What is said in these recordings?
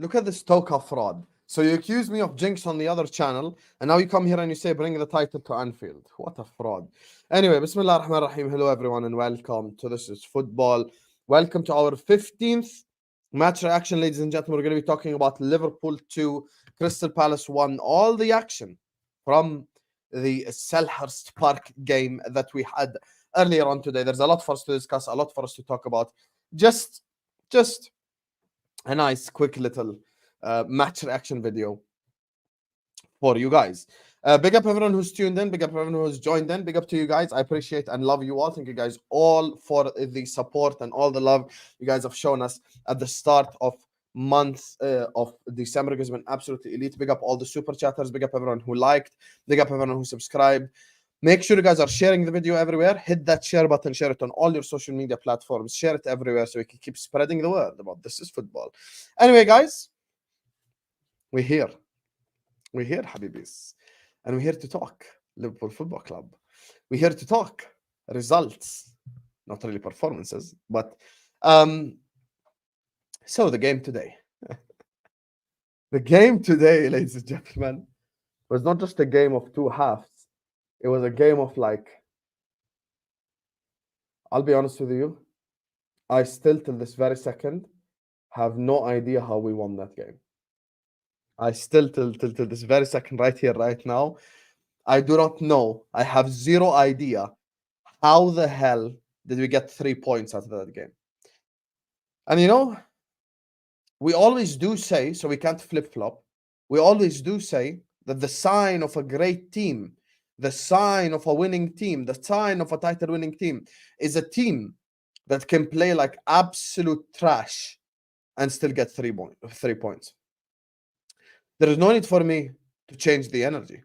Look at this Toka fraud. So you accuse me of jinx on the other channel, and now you come here and you say bring the title to Anfield. What a fraud. Anyway, Bismillah ar-Rahman ar-Rahim. Hello everyone and welcome to This Is Football. Welcome to our 15th match reaction, ladies and gentlemen. We're going to be talking about Liverpool 2, Crystal Palace 1, all the action from the Selhurst Park game that we had earlier on today. There's a lot for us to discuss, a lot for us to talk about. Just a nice, quick little match reaction video for you guys. Big up everyone who's tuned in. Big up everyone who's joined in. Big up to you guys. I appreciate and love you all. Thank you guys all for the support and all the love you guys have shown us at the start of month of December. It's been absolutely elite. Big up all the super chatters. Big up everyone who liked. Big up everyone who subscribed. Make sure you guys are sharing the video everywhere. Hit that share button. Share it on all your social media platforms. Share it everywhere so we can keep spreading the word about This Is Football. Anyway, guys, we're here. We're here, Habibis. And we're here to talk Liverpool Football Club. We're here to talk results. Not really performances, but so the game today. The game today, ladies and gentlemen, was not just a game of two halves. It was a game of I'll be honest with you, I still till this very second have no idea how we won that game. I still till this very second right here, right now, I do not know. I have zero idea how the hell did we get 3 points out of that game. And you know, we always do say, so we can't flip-flop, we always do say that the sign of a great team, the sign of a winning team, the sign of a title-winning team is a team that can play like absolute trash and still get 3 points. There is no need for me to change the energy.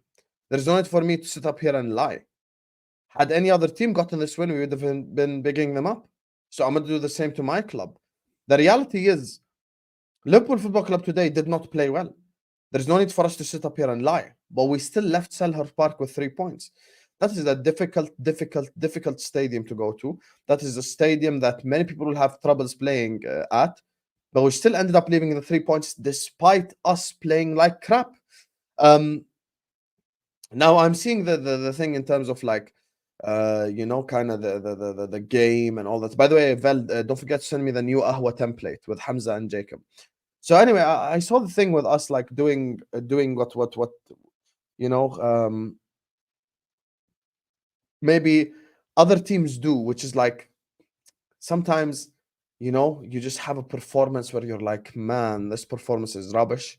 There is no need for me to sit up here and lie. Had any other team gotten this win, we would have been bigging them up. So I'm going to do the same to my club. The reality is, Liverpool Football Club today did not play well. There's no need for us to sit up here and lie. But we still left Selhurst Park with 3 points. That is a difficult stadium to go to. That is a stadium that many people will have troubles playing at. But we still ended up leaving the 3 points despite us playing like crap. Now I'm seeing the thing in terms of you know, kind of the game and all that. By the way, Vel, don't forget to send me the new Ahwa template with Hamza and Jacob. So anyway, I saw the thing with us doing what you know, maybe other teams do, which is sometimes, you know, you just have a performance where you're like, man, this performance is rubbish,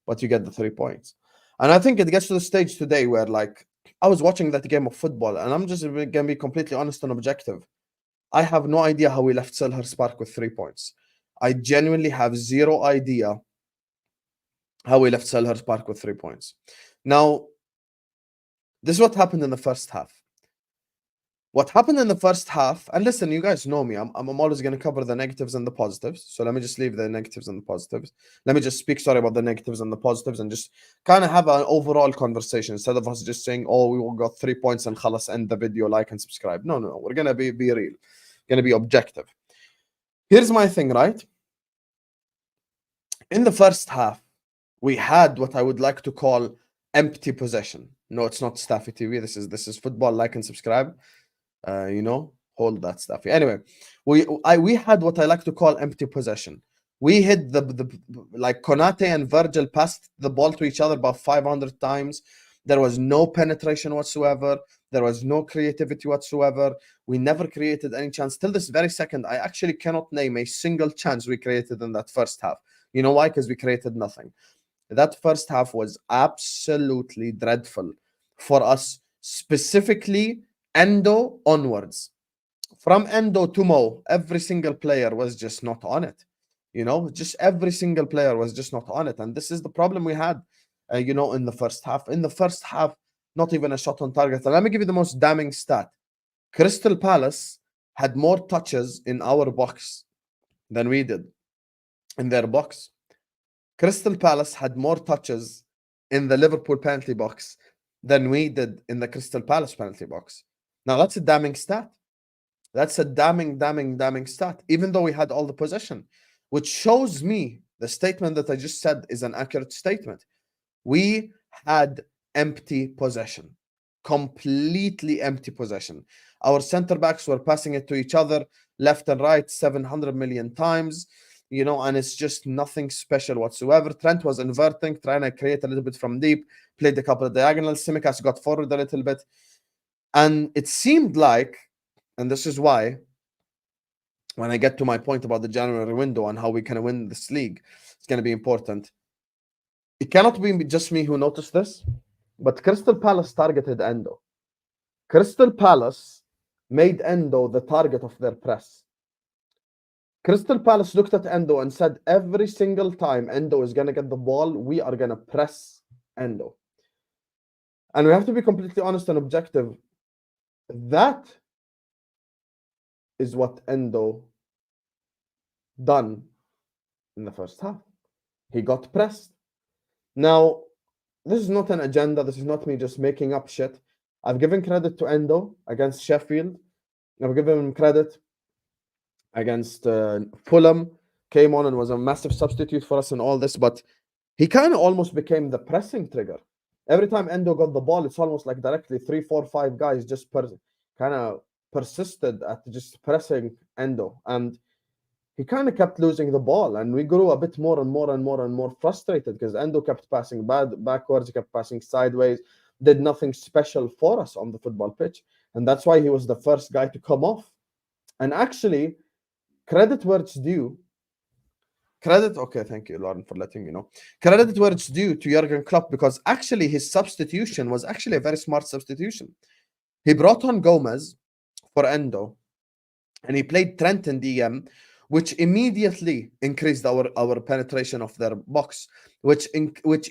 but you get the 3 points. And I think it gets to the stage today where I was watching that game of football, and I'm just going to be completely honest and objective. I have no idea how we left Selhurst Park with 3 points. I genuinely have zero idea how we left Selhurst Park with 3 points. Now, this is what happened in the first half. What happened in the first half, and listen, you guys know me, I'm always going to cover the negatives and the positives. So let me just leave the negatives and the positives. Let me just speak, about the negatives and the positives and just kind of have an overall conversation instead of us just saying, oh, we all got 3 points and khalas, end the video, like and subscribe. No. We're going to be real. Going to be objective. Here's my thing, right? In the first half, we had what I would like to call empty possession. No, it's not Staffy TV. This is football, like and subscribe. You know, hold that stuff. Anyway, we had what I like to call empty possession. We hit the Konate and Virgil passed the ball to each other about 500 times. There was no penetration whatsoever. There was no creativity whatsoever. We never created any chance. Till this very second, I actually cannot name a single chance we created in that first half. You know why? Because we created nothing. That first half was absolutely dreadful for us, specifically Endo onwards. From Endo to Mo, every single player was just not on it. You know, just every single player was just not on it. And this is the problem we had, you know, in the first half. In the first half, not even a shot on target. And let me give you the most damning stat. Crystal Palace had more touches in our box than we did in their box. Crystal Palace had more touches in the Liverpool penalty box than we did in the Crystal Palace penalty box. Now, that's a damning stat. That's a damning stat, even though we had all the possession, which shows me The statement that I just said is an accurate statement. We had empty possession, completely empty possession. Our center backs were passing it to each other left and right 700 million times, you know, and it's just nothing special whatsoever. Trent was inverting, trying to create a little bit from deep, played a couple of diagonals. Tsimikas got forward a little bit. And it seemed like, and this is why, when I get to my point about the January window and how we can win this league, it's going to be important. It cannot be just me who noticed this, but Crystal Palace targeted Endo. Crystal Palace made Endo the target of their press. Crystal Palace looked at Endo and said, every single time Endo is going to get the ball, we are going to press Endo. And we have to be completely honest and objective. That is what Endo done in the first half. He got pressed. Now, this is not an agenda. This is not me just making up shit. I've given credit to Endo against Sheffield. I've given him credit against Fulham. Came on and was a massive substitute for us in all this, but he kind of almost became the pressing trigger. Every time Endo got the ball, it's almost like directly 3, 4, 5 guys just kind of persisted at just pressing Endo. And he kind of kept losing the ball, and we grew a bit more and more and more and more frustrated because Endo kept passing backwards, he kept passing sideways, did nothing special for us on the football pitch. And that's why he was the first guy to come off. And actually, credit where it's due. Okay, thank you, Lauren, for letting me know. Credit where it's due to Jurgen Klopp, because actually his substitution was actually a very smart substitution. He brought on Gomez for Endo, and he played Trent in DM, which immediately increased our penetration of their box, which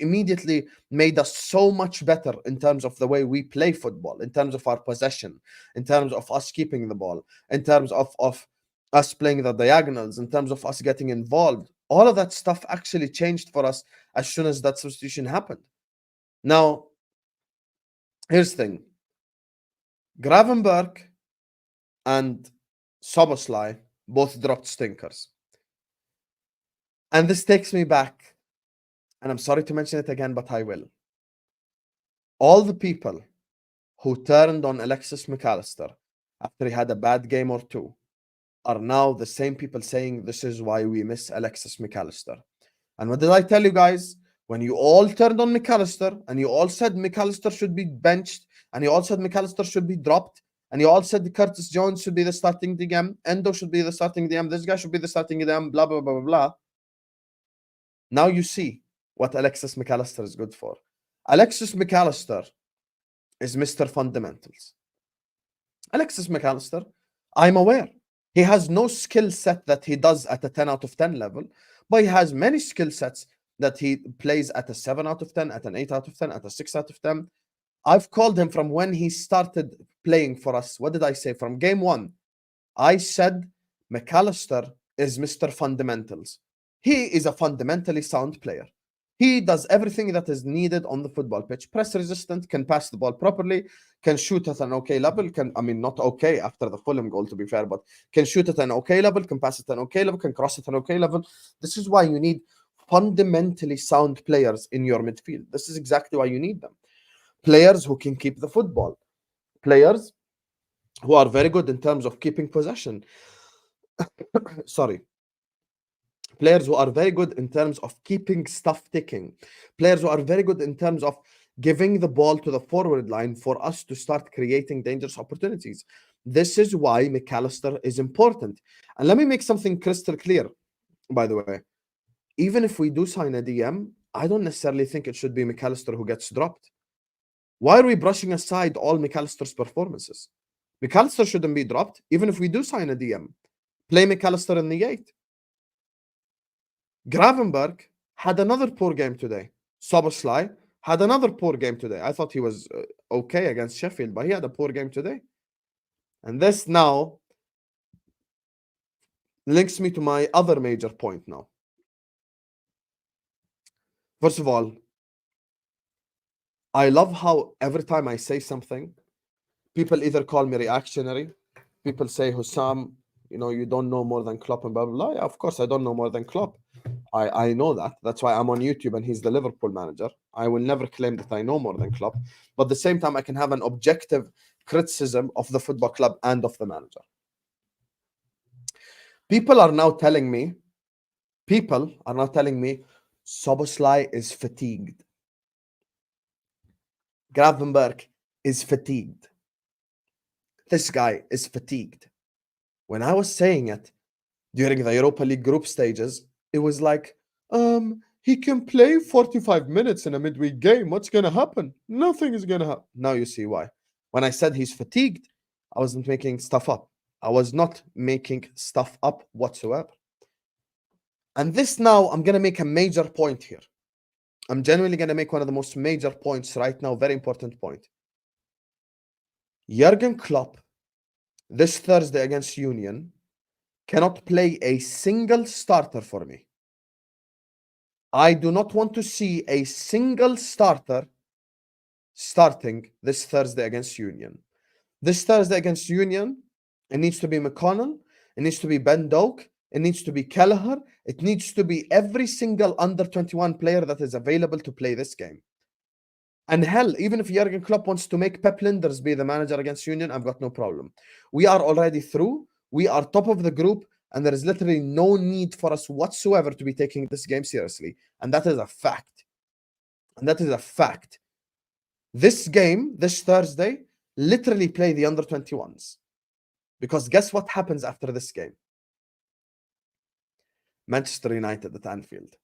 immediately made us so much better in terms of the way we play football, in terms of our possession, in terms of us keeping the ball, in terms of us playing the diagonals, in terms of us getting involved. All of that stuff actually changed for us as soon as that substitution happened. Now, here's the thing. Gravenberch and Szoboszlai both dropped stinkers. And this takes me back, and I'm sorry to mention it again, but I will. All the people who turned on Alexis McAllister after he had a bad game or two are now the same people saying this is why we miss Alexis McAllister. And what did I tell you guys? When you all turned on McAllister and you all said McAllister should be benched and you all said McAllister should be dropped and you all said Curtis Jones should be the starting DM, Endo should be the starting DM, this guy should be the starting DM, blah, blah, blah, blah, blah. Now you see what Alexis McAllister is good for. Alexis McAllister is Mr. Fundamentals. Alexis McAllister, I'm aware, he has no skill set that he does at a 10 out of 10 level, but he has many skill sets that he plays at a 7 out of 10, at an 8 out of 10, at a 6 out of 10. I've called him from when he started playing for us. What did I say? From game one, I said McAllister is Mr. Fundamentals. He is a fundamentally sound player. He does everything that is needed on the football pitch. Press resistant, can pass the ball properly, can shoot at an okay level, not okay after the Fulham goal, to be fair, but can shoot at an okay level, can pass at an okay level, can cross at an okay level. This is why you need fundamentally sound players in your midfield. This is exactly why you need them. Players who can keep the football. Players who are very good in terms of keeping possession. Sorry. Players who are very good in terms of keeping stuff ticking. Players who are very good in terms of giving the ball to the forward line for us to start creating dangerous opportunities. This is why McAllister is important. And let me make something crystal clear, by the way. Even if we do sign a DM, I don't necessarily think it should be McAllister who gets dropped. Why are we brushing aside all McAllister's performances? McAllister shouldn't be dropped, even if we do sign a DM. Play McAllister in the 8. Gravenberch had another poor game today. Szoboszlai had another poor game today. I thought he was okay against Sheffield, but he had a poor game today. And this now links me to my other major point now. First of all, I love how every time I say something, people either call me reactionary, people say, Husam, you don't know more than Klopp and blah, blah, blah. Yeah, of course, I don't know more than Klopp. I know that. That's why I'm on YouTube and he's the Liverpool manager. I will never claim that I know more than Klopp. But at the same time, I can have an objective criticism of the football club and of the manager. People are now telling me, Szoboszlai is fatigued. Gravenberg is fatigued. This guy is fatigued. When I was saying it during the Europa League group stages, it was like, he can play 45 minutes in a midweek game. What's going to happen? Nothing is going to happen. Now you see why. When I said he's fatigued, I wasn't making stuff up. I was not making stuff up whatsoever. And this now, I'm going to make a major point here. I'm genuinely going to make one of the most major points right now. Very important point. Jurgen Klopp, this Thursday against Union, cannot play a single starter for me. I do not want to see a single starter starting this Thursday against Union. This Thursday against Union, it needs to be McConnell, it needs to be Ben Doak, it needs to be Kelleher, it needs to be every single under-21 player that is available to play this game. And hell, even if Jurgen Klopp wants to make Pep Linders be the manager against Union, I've got no problem. We are already through. We are top of the group, and there is literally no need for us whatsoever to be taking this game seriously. And that is a fact. And that is a fact. This game, this Thursday, literally play the under-21s. Because guess what happens after this game? Manchester United at Anfield.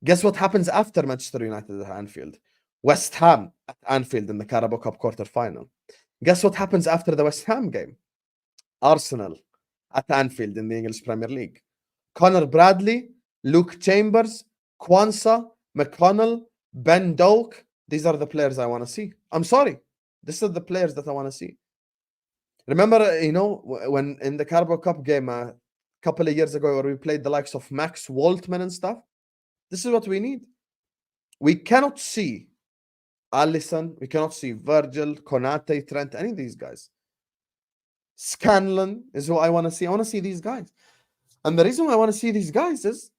Guess what happens after Manchester United at Anfield? West Ham at Anfield in the Carabao Cup quarter-final. Guess what happens after the West Ham game? Arsenal at Anfield in the English Premier League. Connor Bradley, Luke Chambers, Quansah, McConnell, Ben Doak. These are the players I want to see. I'm sorry. These are the players that I want to see. Remember, you know, when in the Carabao Cup game a couple of years ago where we played the likes of Max Waltman and stuff? This is what we need. We cannot see Allison, we cannot see Virgil, Konate, Trent, any of these guys. Scanlon is who I want to see. I want to see these guys. And the reason why I want to see these guys is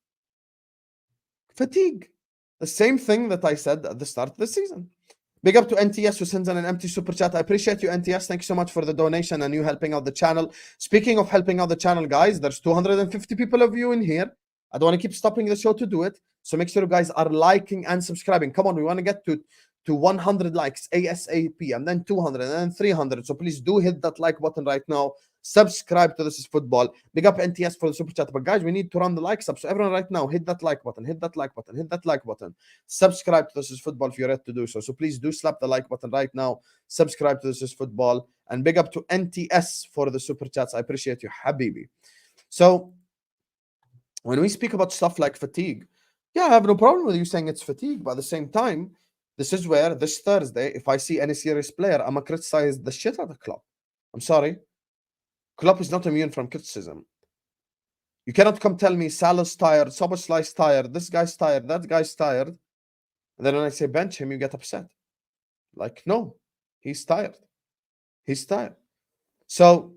fatigue. The same thing that I said at the start of the season. Big up to NTS who sends in an empty super chat. I appreciate you, NTS. Thank you so much for the donation and you helping out the channel. Speaking of helping out the channel, guys, there's 250 people of you in here. I don't want to keep stopping the show to do it. So make sure you guys are liking and subscribing. Come on, we want to get to 100 likes ASAP, and then 200, and then 300. So please do hit that like button right now. Subscribe to This Is Football. Big up NTS for the super chat. But guys, we need to run the likes up. So everyone right now, hit that like button, hit that like button, hit that like button. Subscribe to This Is Football if you're ready to do so. So please do slap the like button right now. Subscribe to This Is Football. And big up to NTS for the super chats. I appreciate you, Habibi. So when we speak about stuff like fatigue, yeah, I have no problem with you saying it's fatigue. But at the same time, this is where this Thursday, if I see any serious player, I'm going to criticize the shit out of Klopp. I'm sorry. Klopp is not immune from criticism. You cannot come tell me Salah's tired, Szoboszlai's tired, this guy's tired, that guy's tired. And then when I say bench him, you get upset. Like, no, he's tired. He's tired. So,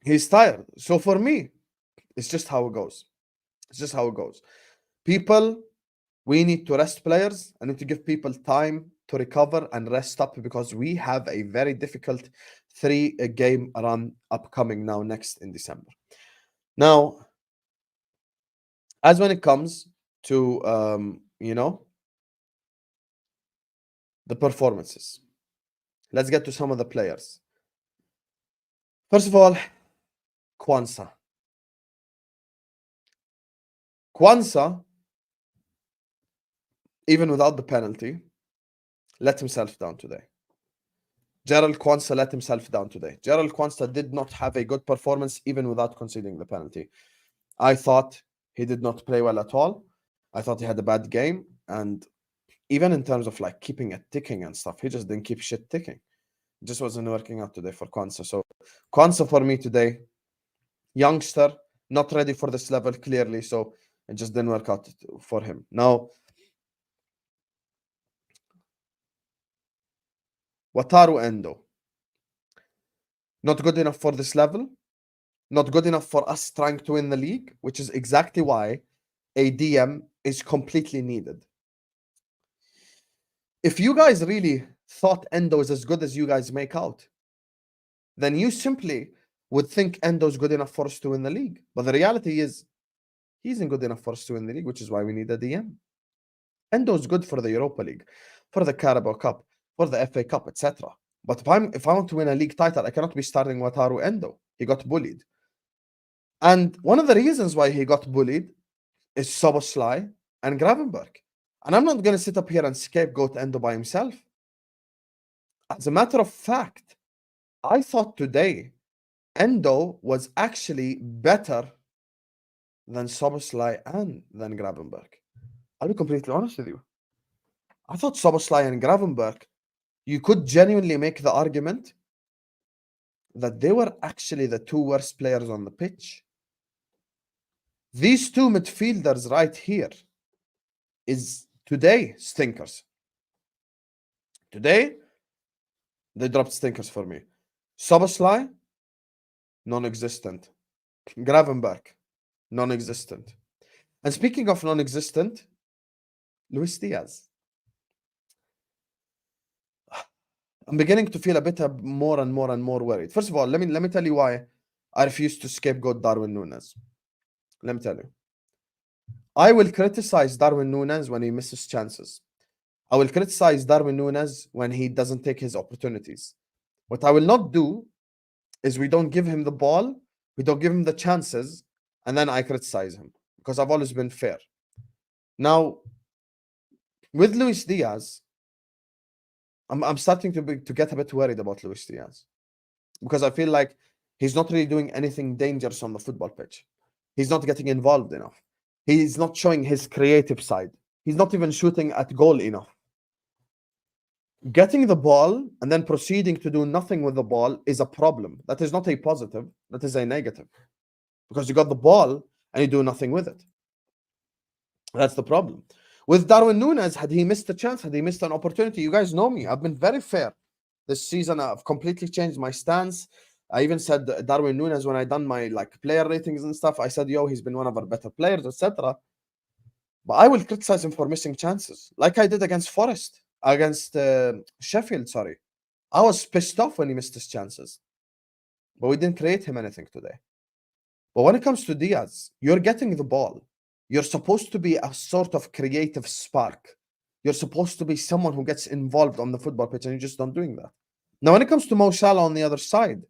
he's tired. So for me, it's just how it goes. It's just how it goes. People, we need to rest players. I need to give people time to recover and rest up because we have a very difficult 3-game run upcoming now next in December. Now, as when it comes to, you know, the performances, let's get to some of the players. First of all, Quansah. Quansah, even without the penalty, let himself down today. Gerald Quansah let himself down today. Gerald Quansah did not have a good performance even without conceding the penalty. I thought he did not play well at all. I thought he had a bad game. And even in terms of like keeping it ticking and stuff, he just didn't keep shit ticking. It just wasn't working out today for Quansah. So Quansah for me today, youngster, not ready for this level clearly. So it just didn't work out for him. Now, Wataru Endo. Not good enough for this level. not good enough for us trying to win the league, which is exactly why a DM is completely needed. If you guys really thought Endo is as good as you guys make out, then you simply would think Endo's good enough for us to win the league. But the reality is, he isn't good enough for us to win the league, which is why we need a DM. Endo's good for the Europa League, for the Carabao Cup, for the FA Cup, etc. But if I want to win a league title, I cannot be starting Wataru Endo. He got bullied. And one of the reasons why he got bullied is Szoboszlai and Gravenberch. And I'm not going to sit up here and scapegoat Endo by himself. As a matter of fact, I thought today Endo was actually better than Szoboszlai and than Gravenberch. I'll be completely honest with you. I thought Szoboszlai and Gravenberch, you could genuinely make the argument that they were actually the two worst players on the pitch. These two midfielders right here is today stinkers. Today, they dropped stinkers for me. Szoboszlai, non-existent. Gravenberch, non-existent. And speaking of non-existent, Luis Diaz. I'm beginning to feel a bit more and more worried. First of all, let me tell you why I refuse to scapegoat Darwin Núñez. Let me tell you. I will criticize Darwin Núñez when he misses chances. I will criticize Darwin Núñez when he doesn't take his opportunities. What I will not do is we don't give him the ball, we don't give him the chances, and then I criticize him, because I've always been fair. Now, with Luis Diaz, I'm starting to get a bit worried about Luis Diaz, because I feel like he's not really doing anything dangerous on the football pitch. He's not getting involved enough. He's not showing his creative side. He's not even shooting at goal enough. Getting the ball and then proceeding to do nothing with the ball is a problem. That is not a positive. That is a negative. Because you got the ball and you do nothing with it. That's the problem. With Darwin Núñez, had he missed a chance, had he missed an opportunity, you guys know me. I've been very fair. This season, I've completely changed my stance. I even said Darwin Núñez when I done my player ratings and stuff. I said, yo, he's been one of our better players, etc. But I will criticize him for missing chances, like I did against Forest, against Sheffield, sorry. I was pissed off when he missed his chances. But we didn't create him anything today. But when it comes to Diaz, you're getting the ball. You're supposed to be a sort of creative spark. You're supposed to be someone who gets involved on the football pitch, and you're just not doing that. Now, when it comes to Mo Salah on the other side,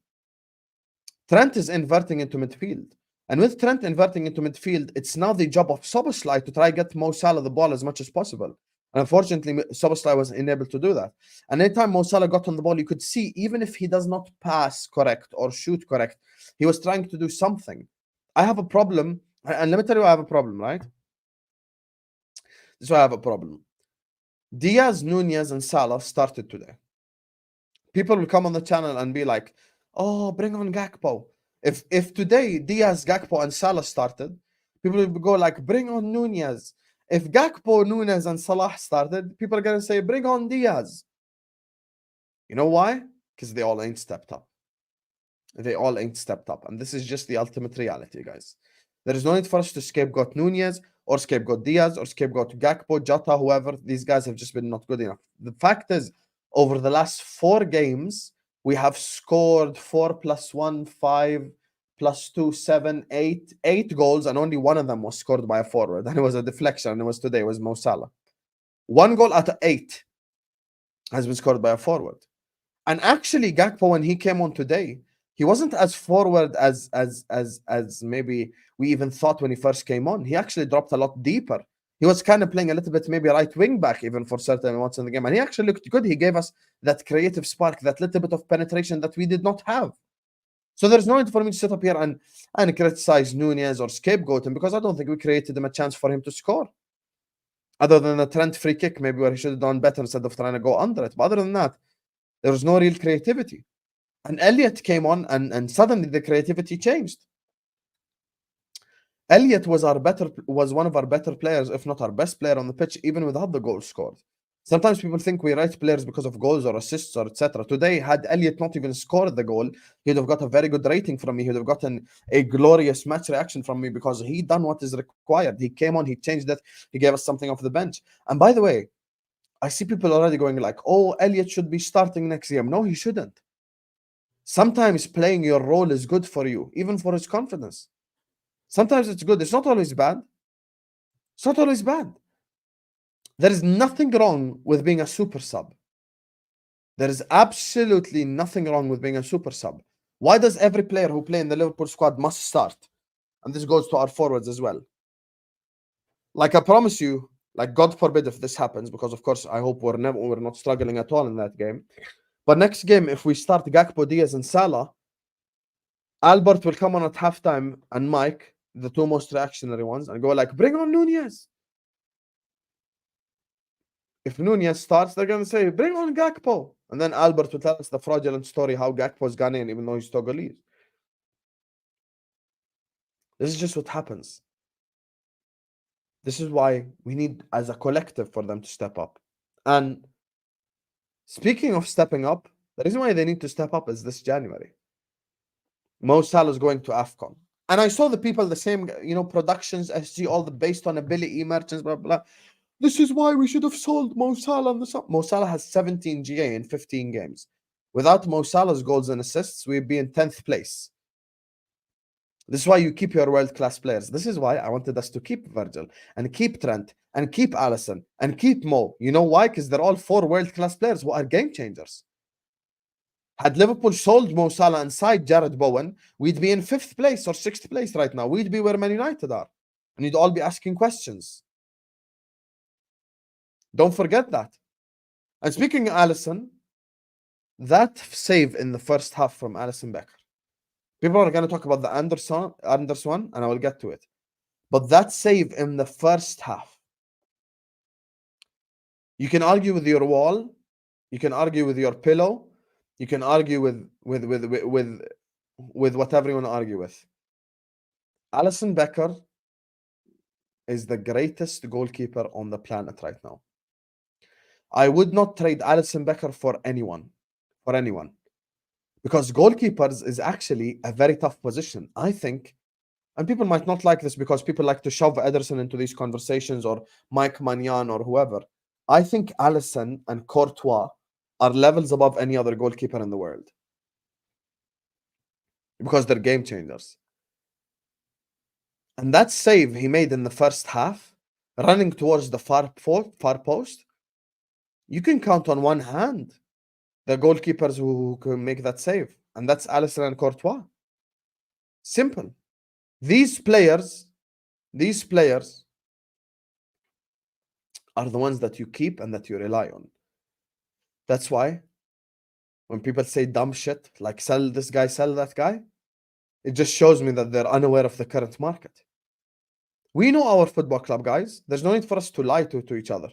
Trent is inverting into midfield. And with Trent inverting into midfield, it's now the job of Szoboszlai to try get Mo Salah the ball as much as possible. And unfortunately, Szoboszlai was unable to do that. And anytime Mo Salah got on the ball, you could see, even if he does not pass correct or shoot correct, he was trying to do something. I have a problem. And let me tell you why I have a problem, right? This is why I have a problem. Diaz, Núñez, and Salah started today. People will come on the channel and be like, oh, bring on Gakpo. If today Diaz, Gakpo, and Salah started, people will go like, bring on Núñez. If Gakpo, Núñez, and Salah started, people are going to say, bring on Diaz. You know why? Because they all ain't stepped up. They all ain't stepped up. And this is just the ultimate reality, guys. There is no need for us to scapegoat Núñez or scapegoat Diaz or scapegoat Gakpo, Jota, whoever. These guys have just been not good enough. The fact is, over the last 4 games, we have scored 4 + 1, 5 + 2, 7, 8 goals, and only one of them was scored by a forward. And it was a deflection, and it was today. It was Mo Salah. 1 goal out of 8 has been scored by a forward. And actually, Gakpo, when he came on today, he wasn't as forward as maybe we even thought when he first came on. He actually dropped a lot deeper. He was kind of playing a little bit maybe right wing back even for certain moments in the game. And he actually looked good. He gave us that creative spark, that little bit of penetration that we did not have. So there's no need for me to sit up here and criticize Núñez or scapegoat him, because I don't think we created him a chance for him to score. Other than a Trent free kick, maybe where he should have done better instead of trying to go under it. But other than that, there was no real creativity. And Elliot came on, and suddenly the creativity changed. Elliot was one of our better players, if not our best player on the pitch, even without the goal scored. Sometimes people think we rate players because of goals or assists or etc. Today, had Elliot not even scored the goal, he'd have got a very good rating from me. He'd have gotten a glorious match reaction from me because he done what is required. He came on, he changed it, he gave us something off the bench. And by the way, I see people already going like, oh, Elliot should be starting next game. No, he shouldn't. Sometimes playing your role is good for you, even for his confidence. Sometimes it's good. It's not always bad. It's not always bad. There is nothing wrong with being a super sub. There is absolutely nothing wrong with being a super sub. Why does every player who play in the Liverpool squad must start? And this goes to our forwards as well. Like I promise you, like God forbid if this happens, because of course I hope we're not struggling at all in that game. But next game, if we start Gakpo, Diaz, and Salah, Albert will come on at halftime and Mike, the two most reactionary ones, and go like, bring on Nunez. If Nunez starts, they're going to say, bring on Gakpo. And then Albert will tell us the fraudulent story how Gakpo's gone in, even though he's Togolese. This is just what happens. This is why we need, as a collective, for them to step up. And speaking of stepping up, the reason why they need to step up is this January. Mo Salah is going to AFCON. And I saw the people, the same, productions, SG, all the based on ability, merchants, blah, blah. This is why we should have sold Mo Salah on the summer. Mo Salah has 17 GA in 15 games. Without Mo Salah's goals and assists, we'd be in 10th place. This is why you keep your world-class players. This is why I wanted us to keep Virgil and keep Trent and keep Allison and keep Mo. You know why? Because they're all 4 world-class players who are game changers. Had Liverpool sold Mo Salah and signed Jared Bowen, we'd be in 5th place or 6th place right now. We'd be where Man United are. And you'd all be asking questions. Don't forget that. And speaking of Allison, that save in the first half from Allison Becker. People are going to talk about the Anderson one, and I will get to it. But that save in the first half, you can argue with your wall, you can argue with your pillow, you can argue with whatever you want to argue with. Allison Becker is the greatest goalkeeper on the planet right now. I would not trade Allison Becker for anyone. Because goalkeepers is actually a very tough position. I think, and people might not like this because people like to shove Ederson into these conversations or Mike Maignan or whoever. I think Allison and Courtois are levels above any other goalkeeper in the world. Because they're game changers. And that save he made in the first half, running towards the far post, you can count on one hand the goalkeepers who can make that save. And that's Allison and Courtois. Simple. These players are the ones that you keep and that you rely on. That's why when people say dumb shit, like sell this guy, sell that guy, it just shows me that they're unaware of the current market. We know our football club, guys. There's no need for us to lie to each other.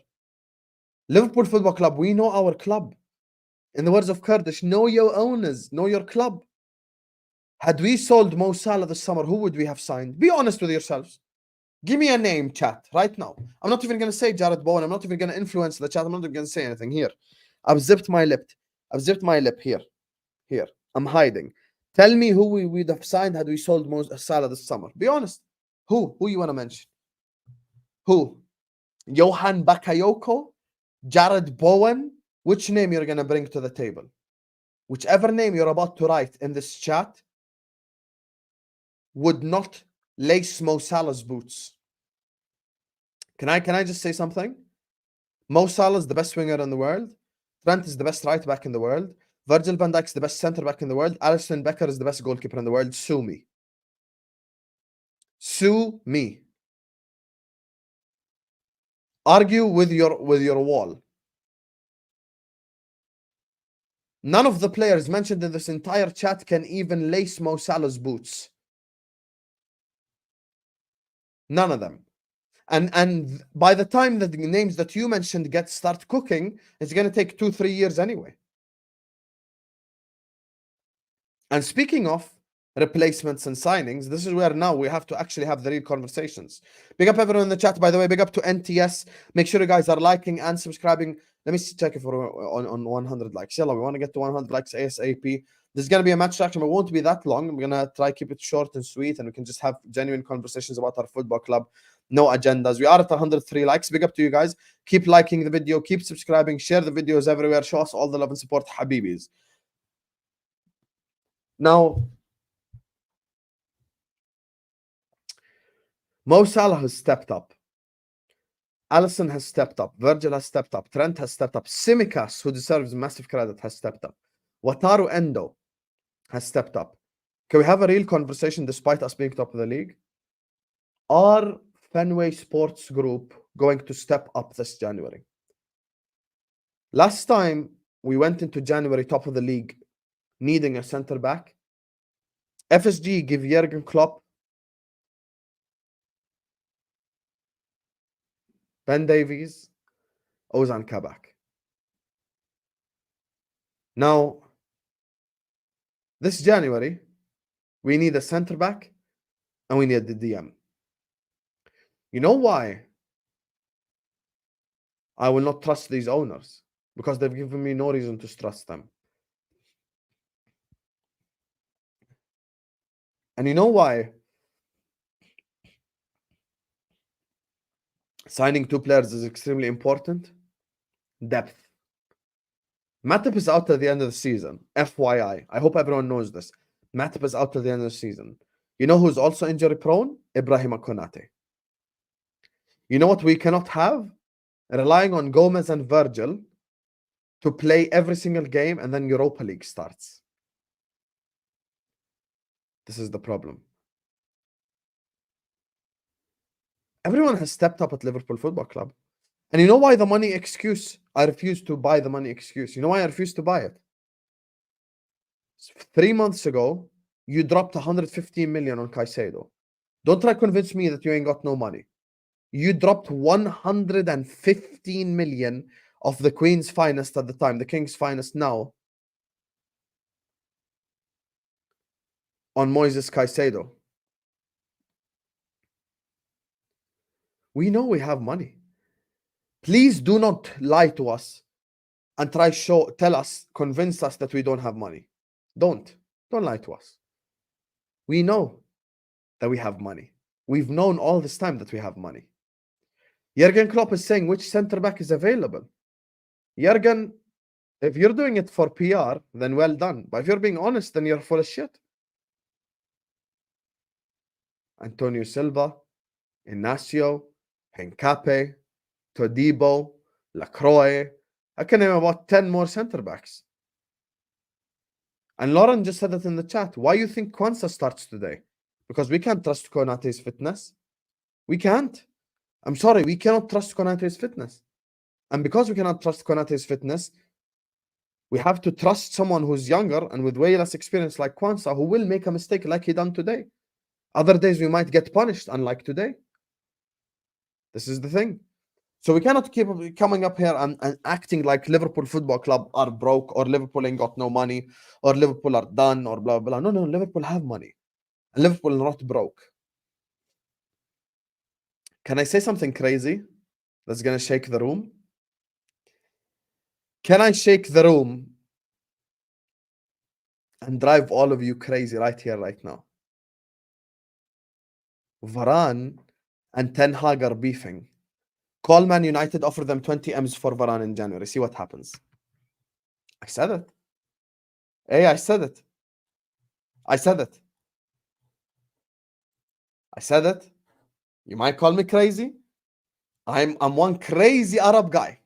Liverpool Football Club, we know our club. In the words of Kurdish, know your owners, know your club. Had we sold Mo Salah this summer, who would we have signed? Be honest with yourselves. Give me a name, chat, right now. I'm not even going to say Jared Bowen. I'm not even going to influence the chat. I'm not even going to say anything here. I've zipped my lip here. Here. I'm hiding. Tell me who we would have signed had we sold Mo Salah this summer. Be honest. Who you want to mention? Who? Johan Bakayoko? Jared Bowen? Which name you're going to bring to the table? Whichever name you're about to write in this chat would not lace Mo Salah's boots. Can I just say something? Mo Salah is the best winger in the world. Trent is the best right back in the world. Virgil van Dijk is the best centre back in the world. Alisson Becker is the best goalkeeper in the world. Sue me. Sue me. Argue with your wall. None of the players mentioned in this entire chat can even lace Mo Salah's boots. None of them. And by the time that the names that you mentioned start cooking, it's going to take 2-3 years anyway. And speaking of, replacements and signings, this is where now we have to actually have the real conversations. Big up everyone in the chat, by the way. Big up to NTS. Make sure you guys are liking and subscribing. Let me check if we're on 100 likes. Yalla, we want to get to 100 likes ASAP. This is going to be a match reaction. It won't be that long. I'm going to try keep it short and sweet, and we can just have genuine conversations about our football club. No agendas. We are at 103 likes. Big up to you guys. Keep liking the video. Keep subscribing. Share the videos everywhere. Show us all the love and support, Habibis. Now, Mo Salah has stepped up. Allison has stepped up. Virgil has stepped up. Trent has stepped up. Tsimikas, who deserves massive credit, has stepped up. Wataru Endo has stepped up. Can we have a real conversation despite us being top of the league? Are Fenway Sports Group going to step up this January? Last time we went into January top of the league needing a centre back, FSG give Jurgen Klopp, Ben Davies, Ozan Kabak. Now, this January, we need a centre back and we need the DM. You know why I will not trust these owners? Because they've given me no reason to trust them. And you know why signing 2 players is extremely important? Depth. Matip is out at the end of the season. FYI. I hope everyone knows this. Matip is out at the end of the season. You know who's also injury prone? Ibrahima Konate. You know what we cannot have? Relying on Gomez and Virgil to play every single game and then Europa League starts. This is the problem. Everyone has stepped up at Liverpool Football Club. And you know why the money excuse? I refuse to buy the money excuse. You know why I refuse to buy it? 3 months ago, you dropped 115 million on Caicedo. Don't try to convince me that you ain't got no money. You dropped 115 million of the Queen's finest at the time, the King's finest now, on Moises Caicedo. We know we have money. Please do not lie to us and tell us, convince us that we don't have money. Don't lie to us. We know that we have money. We've known all this time that we have money. Jurgen Klopp is saying which centre back is available. Jurgen, if you're doing it for PR, then well done. But if you're being honest, then you're full of shit. Antonio Silva, Inacio, Hencape, Todibo, Lacroix. I can name about 10 more centre backs. And Lauren just said it in the chat. Why you think Kwanzaa starts today? Because we can't trust Konate's fitness. We can't. I'm sorry, we cannot trust Konate's fitness. And because we cannot trust Konate's fitness, we have to trust someone who's younger and with way less experience like Kwanzaa, who will make a mistake like he done today. Other days we might get punished, unlike today. This is the thing. So we cannot keep coming up here and acting like Liverpool Football Club are broke, or Liverpool ain't got no money, or Liverpool are done, or blah, blah. No, Liverpool have money. And Liverpool are not broke. Can I say something crazy that's going to shake the room? Can I shake the room and drive all of you crazy right here, right now? Varane and Ten Hag are beefing. Call Man United, offer them 20 M's for Varane in January. See what happens. I said it. Hey, I said it. I said it. I said it. You might call me crazy. I'm one crazy Arab guy.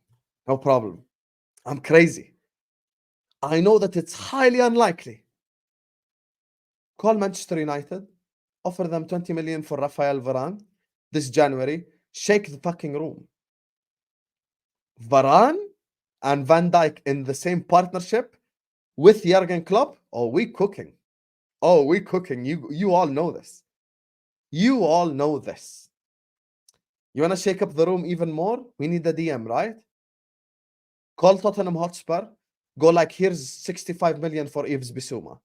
No problem. I'm crazy. I know that it's highly unlikely. Call Manchester United, offer them 20 million for Rafael Varane this January. Shake the fucking room. Varane and Van Dijk in the same partnership with Jurgen Klopp. Oh, we cooking. Oh, we cooking. You all know this. You all know this. You want to shake up the room even more? We need the DM, right? Call Tottenham Hotspur. Go like, here's 65 million for Yves Bissouma.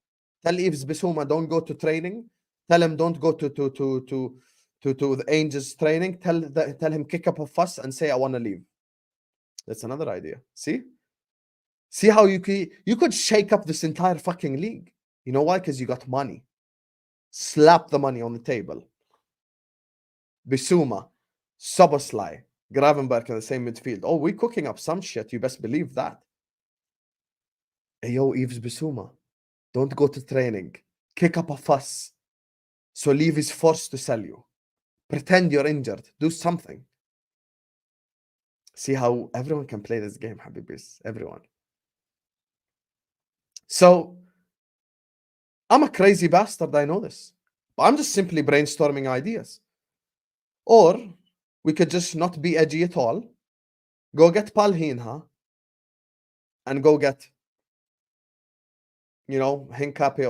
Tell Yves Bissouma don't go to training. Tell him don't go to the Angels training. Tell him kick up a fuss and say I want to leave. That's another idea. See how you could shake up this entire fucking league. You know why? Because you got money. Slap the money on the table. Bissouma, Szoboszlai, Gravenberg in the same midfield. Oh, we're cooking up some shit. You best believe that. Hey, yo, Yves Bissouma, don't go to training. Kick up a fuss. So Leave is forced to sell you. Pretend you're injured. Do something. See how everyone can play this game, Habibis. Everyone. So, I'm a crazy bastard, I know this. But I'm just simply brainstorming ideas. Or, we could just not be edgy at all. Go get Palhinha. And go get, you know, Hincape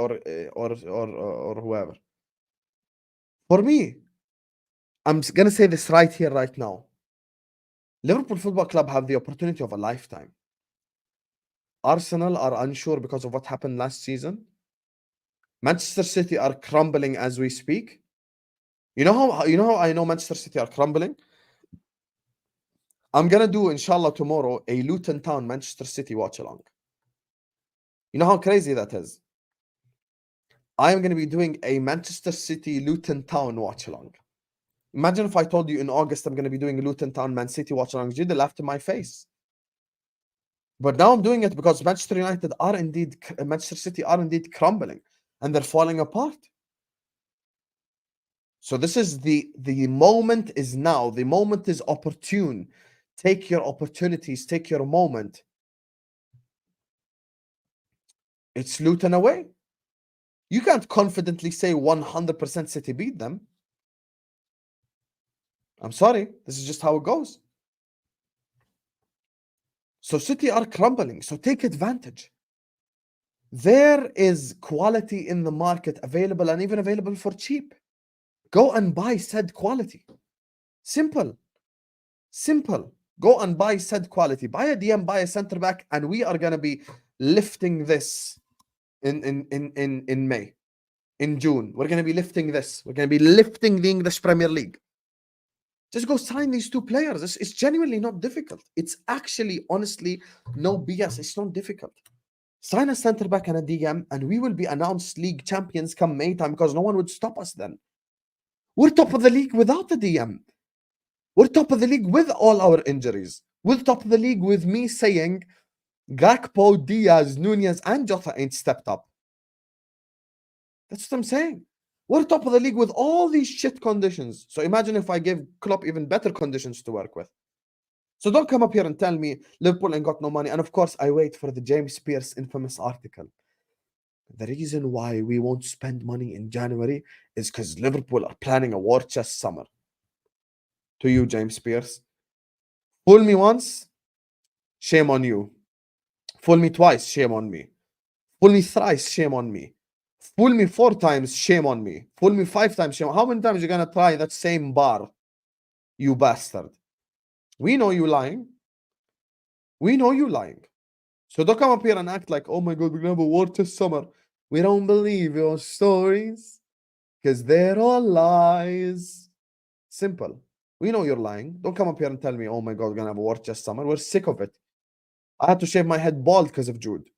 or whoever. For me, I'm going to say this right here, right now. Liverpool Football Club have the opportunity of a lifetime. Arsenal are unsure because of what happened last season. Manchester City are crumbling as we speak. You know how I know Manchester City are crumbling? I'm gonna do, inshallah, tomorrow a Luton Town Manchester City watch along. You know how crazy that is? I am gonna be doing a Manchester City Luton Town watch along. Imagine if I told you in August I'm gonna be doing a Luton Town Man City watch along. You'd laugh in my face. But now I'm doing it because Manchester City are indeed crumbling and they're falling apart. So this is the moment is now. The moment is opportune. Take your opportunities. Take your moment. It's Luton away. You can't confidently say 100% City beat them. I'm sorry. This is just how it goes. So City are crumbling. So take advantage. There is quality in the market available and even available for cheap. Go and buy said quality. Simple. Simple. Go and buy said quality. Buy a DM, buy a center back, and we are going to be lifting this in May. In June. We're going to be lifting this. We're going to be lifting the English Premier League. Just go sign these two players. It's genuinely not difficult. It's actually, honestly, no BS. It's not difficult. Sign a center back and a DM, and we will be announced league champions come May time because no one would stop us then. We're top of the league without the DM. We're top of the league with all our injuries. We're top of the league with me saying Gakpo, Diaz, Nunez, and Jota ain't stepped up. That's what I'm saying. We're top of the league with all these shit conditions. So imagine if I give Klopp even better conditions to work with. So don't come up here and tell me Liverpool ain't got no money. And of course, I wait for the James Pearce infamous article. The reason why we won't spend money in January is because Liverpool are planning a war chest summer. To you, James Pearce. Fool me once, shame on you. Fool me twice, shame on me. Fool me thrice, shame on me. Fool me 4 times, shame on me. Fool me 5 times, shame on me. How many times are you going to try that same bar, you bastard? We know you lying. We know you lying. So don't come up here and act like, oh my God, we're going to have a war chest summer. We don't believe your stories because they're all lies. Simple. We know you're lying. Don't come up here and tell me, oh my God, we're going to have a war chest summer. We're sick of it. I had to shave my head bald because of Jude.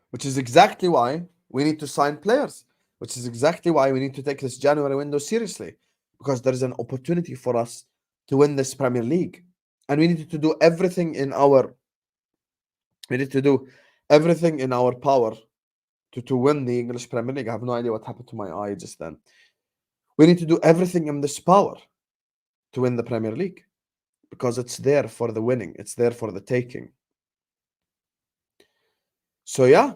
Which is exactly why we need to sign players. Which is exactly why we need to take this January window seriously. Because there is an opportunity for us to win this Premier League. And we need to do everything in our... We need to do everything in our power to win the English Premier League. I have no idea what happened to my eye just then. We need to do everything in this power to win the Premier League. Because it's there for the winning. It's there for the taking. So yeah.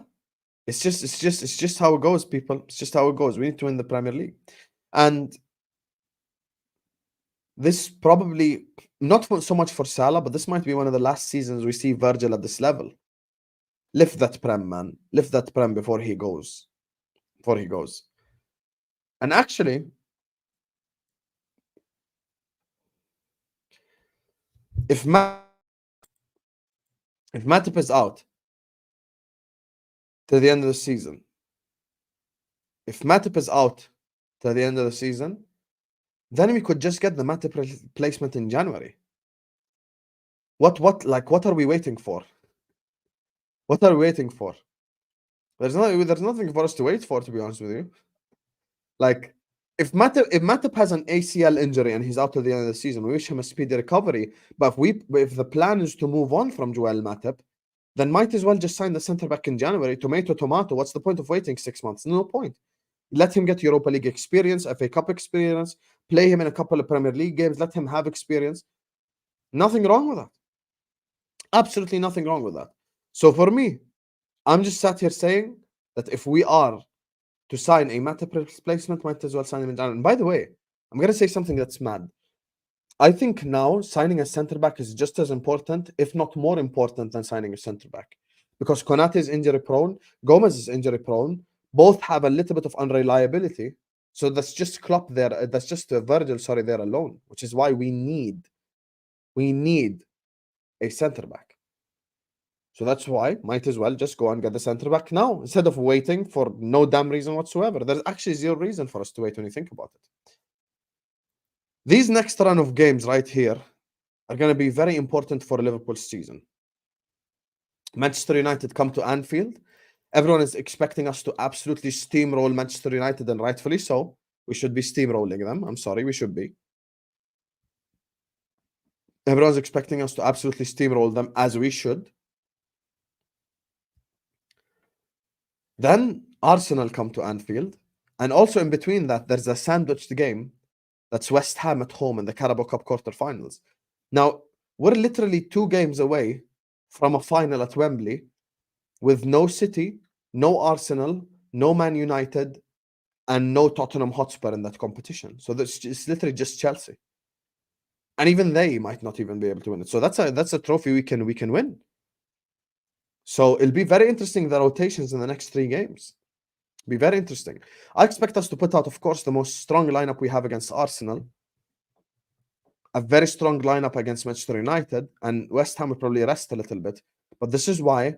It's just how it goes, people. It's just how it goes. We need to win the Premier League. And this probably, not so much for Salah, but this might be one of the last seasons we see Virgil at this level. Lift that prem, man. Lift that prem before he goes. And actually, if Matip is out to the end of the season, then we could just get the Matip replacement in January. What are we waiting for? What are we waiting for? There's nothing for us to wait for, to be honest with you. Like, if Matip has an ACL injury and he's out till the end of the season, we wish him a speedy recovery. But if the plan is to move on from Joel Matip, then might as well just sign the centre back in January. Tomato. What's the point of waiting 6 months? No point. Let him get Europa League experience, FA Cup experience, play him in a couple of Premier League games, let him have experience. Nothing wrong with that. Absolutely nothing wrong with that. So for me, I'm just sat here saying that if we are to sign a Matip replacement, might as well sign him in January. And by the way, I'm going to say something that's mad. I think now signing a centre back is just as important, if not more important, than signing a centre back. Because Konate is injury prone, Gomez is injury prone, both have a little bit of unreliability. So that's just Klopp there, that's just Virgil, there alone, which is why we need a centre back. So that's why might as well just go and get the centre back now instead of waiting for no damn reason whatsoever. There's actually zero reason for us to wait when you think about it. These next run of games right here are going to be very important for Liverpool's season. Manchester United come to Anfield. Everyone is expecting us to absolutely steamroll Manchester United, and rightfully so. We should be steamrolling them. I'm sorry, we should be. Everyone's expecting us to absolutely steamroll them, as we should. Then Arsenal come to Anfield. And also in between that, there's a sandwiched game. That's West Ham at home in the Carabao Cup quarterfinals. Now, we're literally 2 games away from a final at Wembley with no City, no Arsenal, no Man United, and no Tottenham Hotspur in that competition. So it's literally just Chelsea. And even they might not even be able to win it. So that's a trophy we can win. So it'll be very interesting, the rotations in the next 3 games. Be very interesting. I expect us to put out, of course, the most strong lineup we have against Arsenal. A very strong lineup against Manchester United. And West Ham will probably rest a little bit. But this is why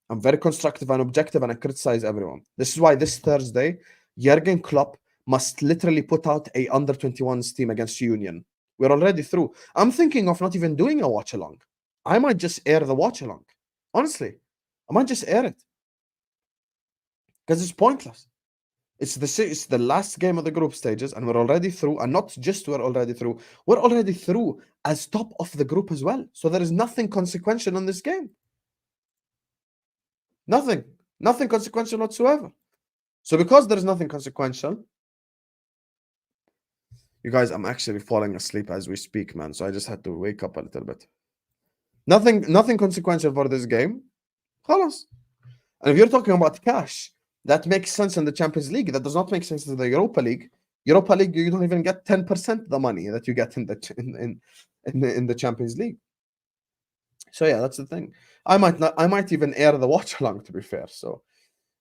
I'm very constructive and objective and I criticize everyone. This is why this Thursday, Jurgen Klopp must literally put out a under-21s team against Union. We're already through. I'm thinking of not even doing a watch-along. I might just air the watch-along. Honestly, I might just air it. Because it's pointless. It's the last game of the group stages, and we're already through. And not just we're already through as top of the group as well. So there is nothing consequential in this game. Nothing consequential whatsoever. So because there's nothing consequential, you guys, I'm actually falling asleep as we speak, man. So I just had to wake up a little bit. Nothing consequential for this game. Khalas. And if you're talking about cash, that makes sense in the Champions League. That does not make sense in the Europa League. Europa League, you don't even get 10% the money that you get in the Champions League. So yeah, that's the thing. I might even air the watch along, to be fair. So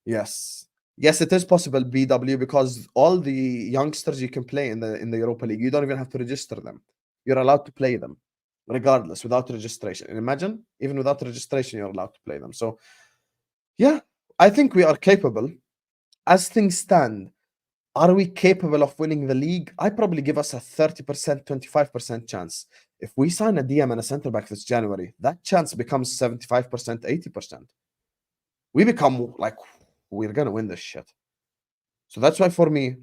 yes, it is possible, BW, because all the youngsters you can play in the Europa League, you don't even have to register them. You're allowed to play them, regardless, without registration. And imagine, even without registration, you're allowed to play them. So yeah, I think we are capable. As things stand, are we capable of winning the league? I probably give us a 30%, 25% chance. If we sign a DM and a centre back this January, that chance becomes 75%, 80%. We become like, we're going to win this shit. So that's why, for me,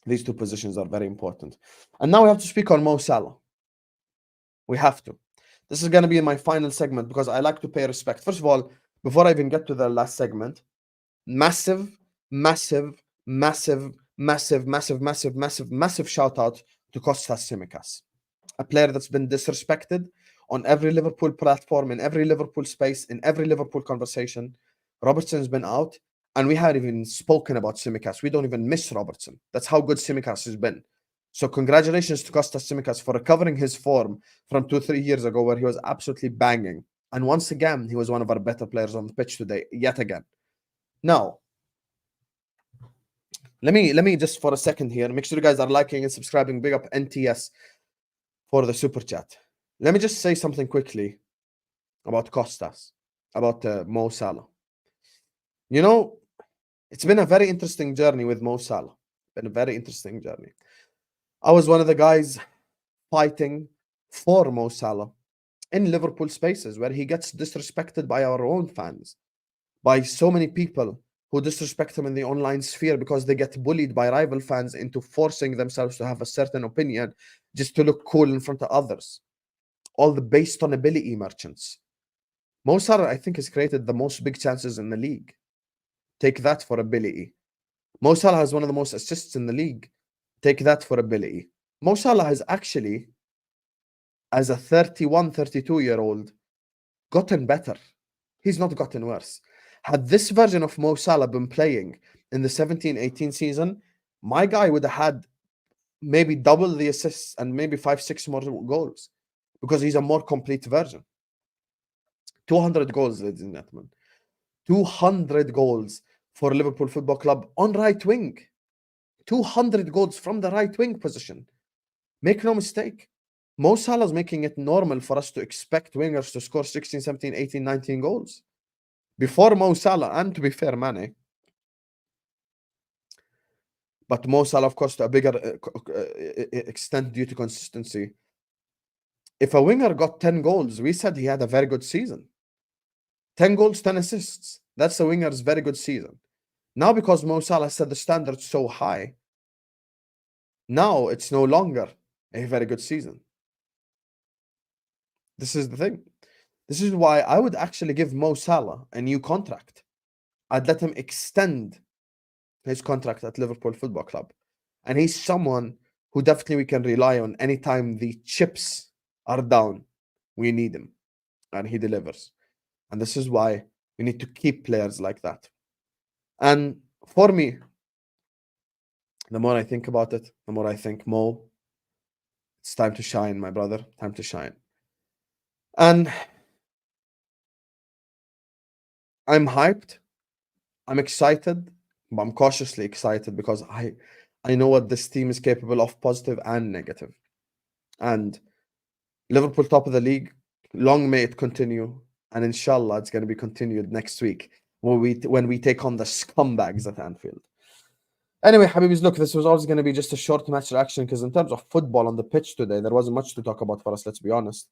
these 2 positions are very important. And now we have to speak on Mo Salah. We have to. This is going to be in my final segment because I like to pay respect. First of all, before I even get to the last segment, massive shout out to Kostas Tsimikas, a player that's been disrespected on every Liverpool platform, in every Liverpool space, in every Liverpool conversation. Robertson's been out, and we haven't even spoken about Tsimikas. We don't even miss Robertson. That's how good Tsimikas has been. So congratulations to Kostas Tsimikas for recovering his form from 2-3 years ago where he was absolutely banging. And once again, he was one of our better players on the pitch today, yet again. Now, let me just for a second here, make sure you guys are liking and subscribing. Big up NTS for the super chat. Let me just say something quickly about Kostas, about Mo Salah. You know, it's been a very interesting journey with Mo Salah. Been a very interesting journey. I was one of the guys fighting for Mo Salah in Liverpool spaces where he gets disrespected by our own fans, by so many people who disrespect him in the online sphere because they get bullied by rival fans into forcing themselves to have a certain opinion just to look cool in front of others. All the based on ability merchants. Mo Salah, I think, has created the most big chances in the league. Take that for ability. Mo Salah has one of the most assists in the league. Take that for ability. Mo Salah has actually, as a 31, 32-year-old, gotten better. He's not gotten worse. Had this version of Mo Salah been playing in the 17-18 season, my guy would have had maybe double the assists and maybe 5-6 more goals because he's a more complete version. 200 goals, ladies and gentlemen. 200 goals for Liverpool Football Club on right wing. 200 goals from the right wing position. Make no mistake. Mo Salah's making it normal for us to expect wingers to score 16, 17, 18, 19 goals. Before Mo Salah, and to be fair, Mane. But Mo Salah, of course, to a bigger extent due to consistency. If a winger got 10 goals, we said he had a very good season. 10 goals, 10 assists. That's a winger's very good season. Now, because Mo Salah set the standard so high, now it's no longer a very good season. This is the thing. This is why I would actually give Mo Salah a new contract. I'd let him extend his contract at Liverpool Football Club. And he's someone who definitely we can rely on anytime the chips are down. We need him. And he delivers. And this is why we need to keep players like that. And for me, the more I think about it, the more I think, Mo, it's time to shine, my brother. Time to shine. And I'm hyped. I'm excited. But I'm cautiously excited because I know what this team is capable of, positive and negative. And Liverpool top of the league, long may it continue. And inshallah, it's going to be continued next week when we take on the scumbags at Anfield. Anyway, Habibis, look, this was always going to be just a short match reaction because in terms of football on the pitch today, there wasn't much to talk about for us, let's be honest.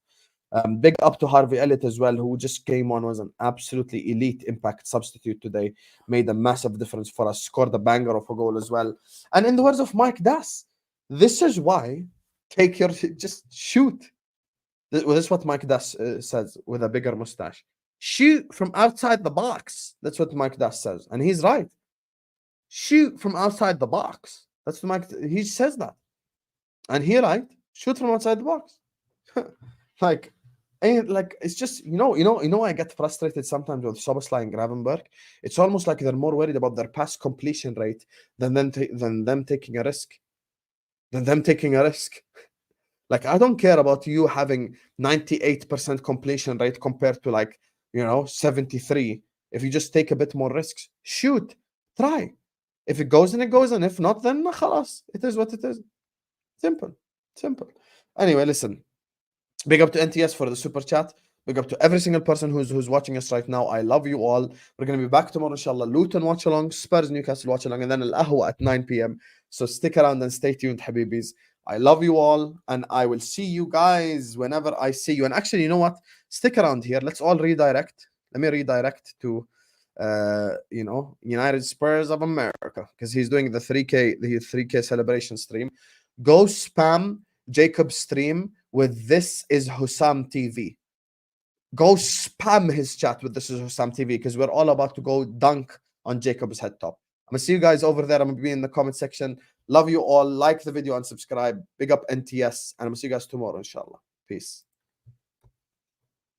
Big up to Harvey Elliot as well, who just came on, was an absolutely elite impact substitute today, made a massive difference for us, scored a banger of a goal as well. And in the words of Mike Das, this is why just shoot. This is what Mike Das says with a bigger mustache. Shoot from outside the box. That's what Mike Das says. And he's right. Shoot from outside the box. That's what he says that. And he right. Shoot from outside the box. Like it's just I get frustrated sometimes with Szoboszlai and Gravenberch. It's almost like they're more worried about their pass completion rate than them taking a risk. Like, I don't care about you having 98% completion rate compared to 73. If you just take a bit more risks, shoot, try. If it goes in, it goes in. If not, then khalas. It is what it is. Simple. Anyway, listen. Big up to NTS for the super chat. Big up to every single person who's watching us right now. I love you all. We're going to be back tomorrow, inshallah. Luton watch along, Spurs Newcastle watch along, and then Al Ahwa at 9 p.m. So stick around and stay tuned, Habibis. I love you all, and I will see you guys whenever I see you. And actually, you know what? Stick around here. Let's all redirect. Let me redirect to United Spurs of America, because he's doing the 3K celebration stream. Go spam Jacob's stream with This Is Husam TV. Go spam his chat with This Is Husam TV, because we're all about to go dunk on Jacob's head top. I'm gonna see you guys over there. I'm gonna be in the comment section. Love you all. Like the video and subscribe. Big up NTS, and I'm gonna see you guys tomorrow, inshallah. Peace.